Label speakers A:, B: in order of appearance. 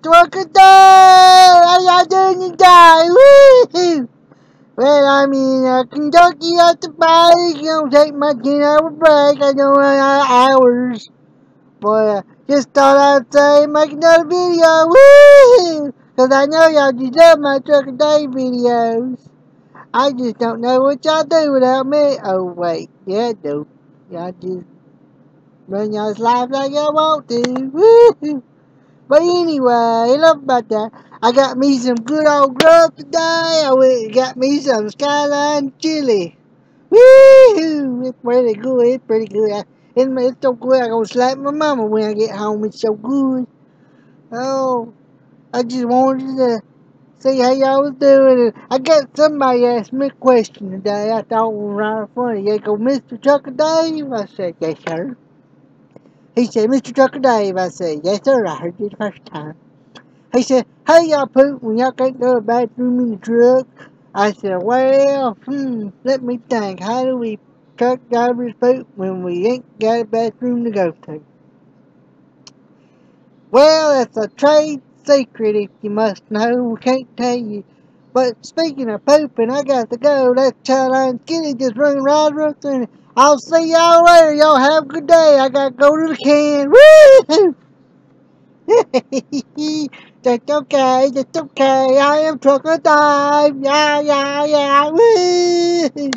A: Trucker Day! How y'all doing today? Woo! Well, I'm in Kentucky at the bike. Gonna take my 10-hour break. I don't run out of hours. But just thought I'd say make another video. Woo! Cause I know y'all just love my Trucker Day videos. I just don't know what y'all do without me. Oh, wait. Yeah, I do. Y'all just run y'all's life like y'all want to. Woo! But anyway, enough about that. I got me some good old grub today. I got me some Skyline chili. Woo! It's pretty good. It's pretty good. It's so good. I'm gonna slap my mama when I get home. It's so good. Oh, I just wanted to see how y'all was doing. I got somebody asked me a question today. I thought it was right funny. They go, Mr. Trucker Dave? I said, yes, sir. He said, Mr. Trucker Dave? I said, yes, sir. I heard you the first time. He said, how y'all poop when y'all can't go to the bathroom in the truck? I said, well, let me think. How do we truck drivers poop when we ain't got a bathroom to go to? Well, that's a trade secret if you must know. We can't tell you. But speaking of pooping, I got to go. That Skyline Kitty just running right up there. I'll see y'all later. Y'all have a good day. I got to go to the can. Woo! That's okay, that's okay. I am Trucker Dave. Yeah, yeah, yeah. Woo!